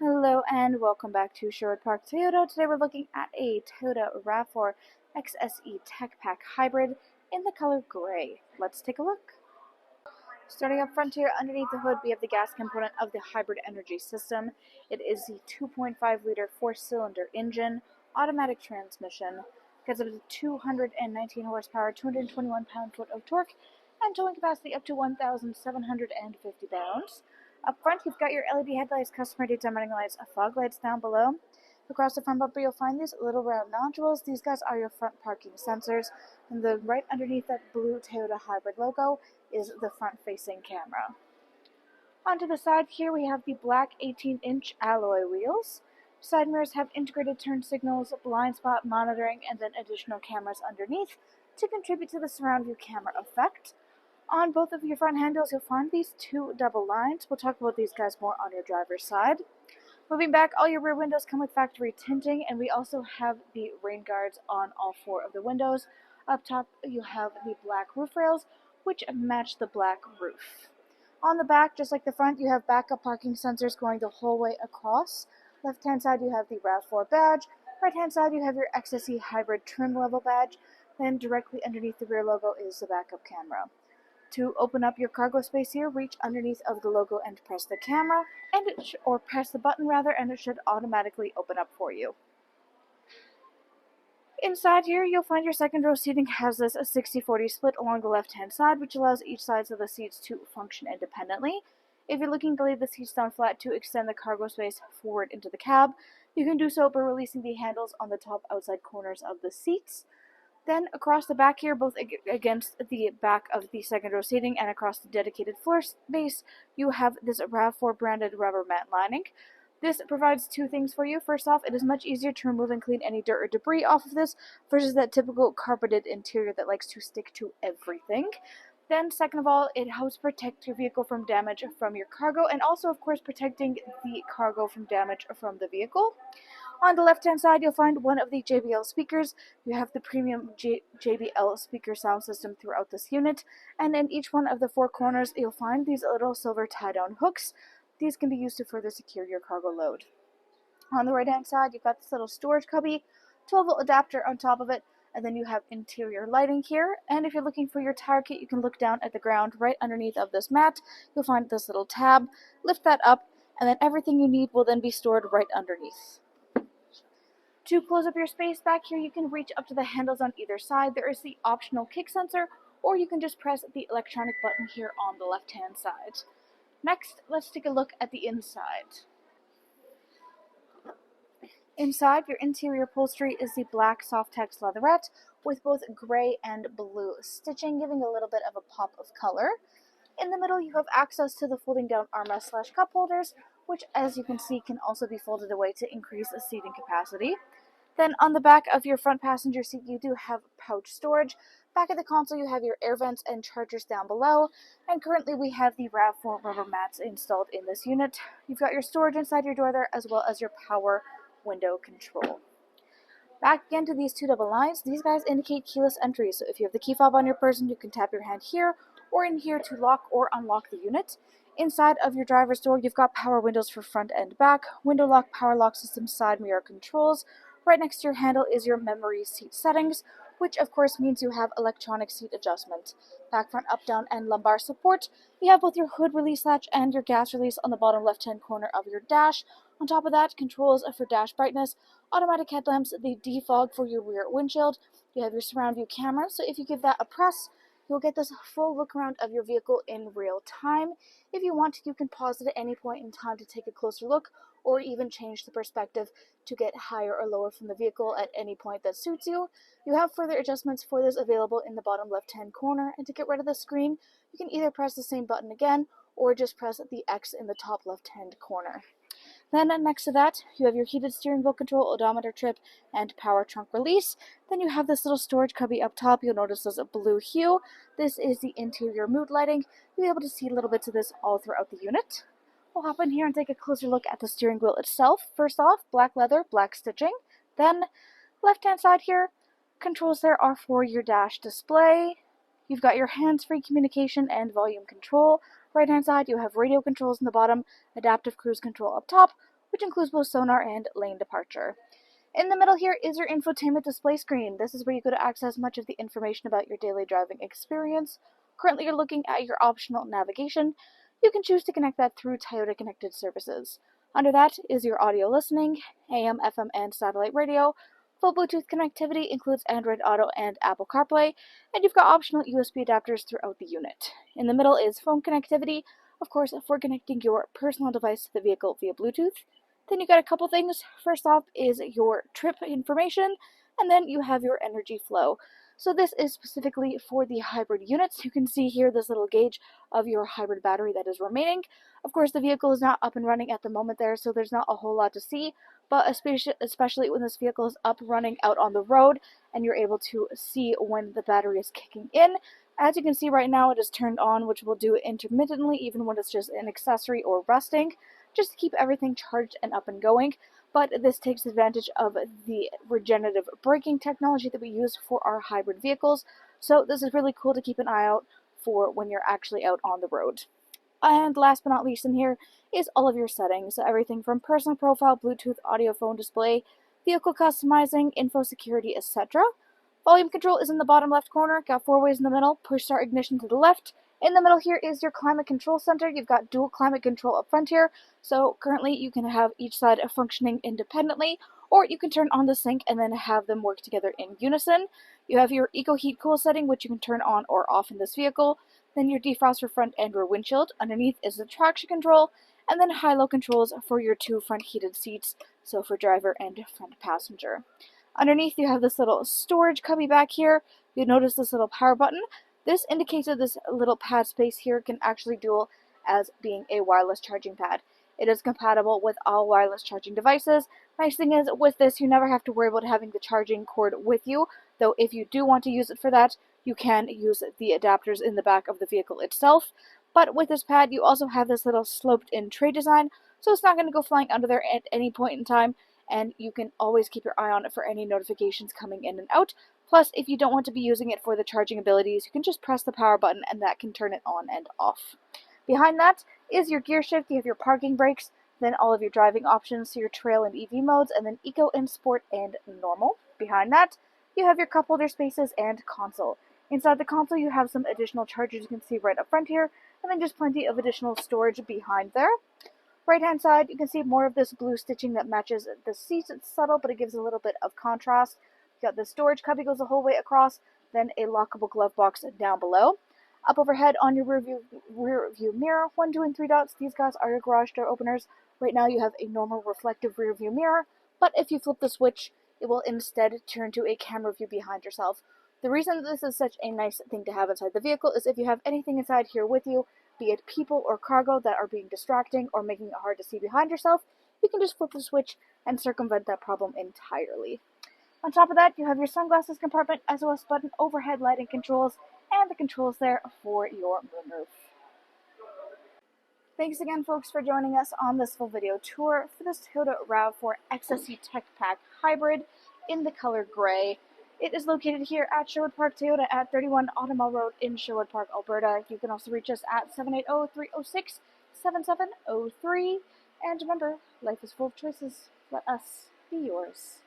Hello and welcome back to Sherwood Park Toyota. Today we're looking at a Toyota RAV4 XSE Tech Pack Hybrid in the color gray. Let's take a look. Starting up front here, underneath the hood, we have the gas component of the hybrid energy system. It is the 2.5-liter 4-cylinder engine, automatic transmission, gets up to 219 horsepower, 221 pound-foot of torque, and towing capacity up to 1,750 pounds. Up front, you've got your LED headlights, customer daytime running lights, fog lights down below. Across the front bumper, you'll find these little round nodules. These guys are your front parking sensors. And right underneath that blue Toyota hybrid logo is the front-facing camera. Onto the side here, we have the black 18-inch alloy wheels. Side mirrors have integrated turn signals, blind spot monitoring, and then additional cameras underneath to contribute to the surround view camera effect. On both of your front handles, you'll find these two double lines. We'll talk about these guys more on your driver's side. Moving back, all your rear windows come with factory tinting, and we also have the rain guards on all four of the windows. Up top, you have the black roof rails, which match the black roof. On the back, just like the front, you have backup parking sensors going the whole way across. Left-hand side, you have the RAV4 badge. Right-hand side, you have your XSE hybrid trim level badge. Then directly underneath the rear logo is the backup camera. To open up your cargo space here, reach underneath of the logo and press the camera, or press the button rather, and it should automatically open up for you. Inside here, you'll find your second row seating has this 60-40 split along the left-hand side, which allows each side of the seats to function independently. If you're looking to lay the seats down flat to extend the cargo space forward into the cab, you can do so by releasing the handles on the top outside corners of the seats. Then across the back here, both against the back of the second row seating and across the dedicated floor space, you have this RAV4 branded rubber mat lining. This provides two things for you. First off, it is much easier to remove and clean any dirt or debris off of this versus that typical carpeted interior that likes to stick to everything. Then second of all, it helps protect your vehicle from damage from your cargo, and also of course protecting the cargo from damage from the vehicle. On the left-hand side, you'll find one of the JBL speakers. You have the premium JBL speaker sound system throughout this unit, and in each one of the four corners, you'll find these little silver tie-down hooks. These can be used to further secure your cargo load. On the right-hand side, you've got this little storage cubby, 12-volt adapter on top of it, and then you have interior lighting here. And if you're looking for your tire kit, you can look down at the ground right underneath of this mat. You'll find this little tab. Lift that up, and then everything you need will then be stored right underneath. To close up your space back here, you can reach up to the handles on either side. There is the optional kick sensor, or you can just press the electronic button here on the left-hand side. Next, let's take a look at the inside. Inside, your interior upholstery is the black Softex leatherette with both gray and blue stitching, giving a little bit of a pop of color. In the middle, you have access to the folding down armrest/cup holders, which, as you can see, can also be folded away to increase the seating capacity. Then on the back of your front passenger seat, you do have pouch storage. Back at the console, you have your air vents and chargers down below. And currently, we have the RAV4 rubber mats installed in this unit. You've got your storage inside your door there, as well as your power window control. Back again to these two double lines. These guys indicate keyless entry. So if you have the key fob on your person, you can tap your hand here or in here to lock or unlock the unit. Inside of your driver's door, you've got power windows for front and back, window lock, power lock system, side mirror controls. Right next to your handle is your memory seat settings, which of course means you have electronic seat adjustment. Back, front, up, down, and lumbar support. You have both your hood release latch and your gas release on the bottom left-hand corner of your dash. On top of that, controls for dash brightness, automatic headlamps, the defog for your rear windshield. You have your surround view camera, so if you give that a press, you'll get this full look around of your vehicle in real time. If you want, you can pause it at any point in time to take a closer look, or even change the perspective to get higher or lower from the vehicle at any point that suits you. You have further adjustments for this available in the bottom left-hand corner, and to get rid of the screen, you can either press the same button again, or just press the X in the top left-hand corner. Then next to that, you have your heated steering wheel control, odometer trip, and power trunk release. Then you have this little storage cubby up top. You'll notice there's a blue hue. This is the interior mood lighting. You'll be able to see little bits of this all throughout the unit. We'll hop in here and take a closer look at the steering wheel itself. First off, black leather, black stitching. Then, left-hand side here, controls there are for your dash display. You've got your hands-free communication and volume control. Right-hand side, you have radio controls in the bottom, adaptive cruise control up top, which includes both sonar and lane departure. In the middle here is your infotainment display screen. This is where you go to access much of the information about your daily driving experience. Currently, you're looking at your optional navigation. You can choose to connect that through Toyota Connected Services. Under that is your audio listening, AM, FM, and satellite radio. Full Bluetooth connectivity includes Android Auto and Apple CarPlay, and you've got optional USB adapters throughout the unit. In the middle is phone connectivity, of course, for connecting your personal device to the vehicle via Bluetooth. Then you got a couple things. First off is your trip information, and then you have your energy flow. So this is specifically for the hybrid units. You can see here this little gauge of your hybrid battery that is remaining. Of course, the vehicle is not up and running at the moment there, so there's not a whole lot to see, but especially when this vehicle is up running out on the road and you're able to see when the battery is kicking in. As you can see right now, it is turned on, which will do it intermittently, even when it's just an accessory or resting, just to keep everything charged and up and going. But this takes advantage of the regenerative braking technology that we use for our hybrid vehicles. So this is really cool to keep an eye out for when you're actually out on the road. And last but not least in here is all of your settings. So everything from personal profile, Bluetooth, audio, phone display, vehicle customizing, info security, etc. Volume control is in the bottom left corner. Got 4 ways in the middle. Push start ignition to the left. In the middle here is your climate control center. You've got dual climate control up front here. So currently you can have each side functioning independently, or you can turn on the sync and then have them work together in unison. You have your Eco Heat Cool setting, which you can turn on or off in this vehicle. Then your defrost for front and rear windshield. Underneath is the traction control, and then high-low controls for your 2 front heated seats, so for driver and front passenger. Underneath you have this little storage cubby back here. You'll notice this little power button. This indicates that this little pad space here can actually dual as being a wireless charging pad. It is compatible with all wireless charging devices. Nice thing is, with this, you never have to worry about having the charging cord with you, though if you do want to use it for that, you can use the adapters in the back of the vehicle itself. But with this pad, you also have this little sloped-in tray design, so it's not going to go flying under there at any point in time, and you can always keep your eye on it for any notifications coming in and out. Plus, if you don't want to be using it for the charging abilities, you can just press the power button and that can turn it on and off. Behind that is your gear shift. You have your parking brakes, then all of your driving options, so your trail and EV modes, and then eco and sport and normal. Behind that, you have your cup holder spaces and console. Inside the console, you have some additional chargers you can see right up front here, and then just plenty of additional storage behind there. Right hand side, you can see more of this blue stitching that matches the seats. It's subtle, but it gives a little bit of contrast. You got the storage cubby goes the whole way across, then a lockable glove box down below. Up overhead on your rear view mirror, 1, 2, and 3 dots. These guys are your garage door openers. Right now you have a normal reflective rear view mirror, but if you flip the switch, it will instead turn to a camera view behind yourself. The reason this is such a nice thing to have inside the vehicle is if you have anything inside here with you, be it people or cargo that are being distracting or making it hard to see behind yourself, you can just flip the switch and circumvent that problem entirely. On top of that, you have your sunglasses compartment, SOS button, overhead lighting controls, and the controls there for your moonroof. Thanks again, folks, for joining us on this full video tour for this Toyota RAV4 XSE Tech Pack Hybrid in the color gray. It is located here at Sherwood Park Toyota at 31 Automall Road in Sherwood Park, Alberta. You can also reach us at 780-306-7703. And remember, life is full of choices. Let us be yours.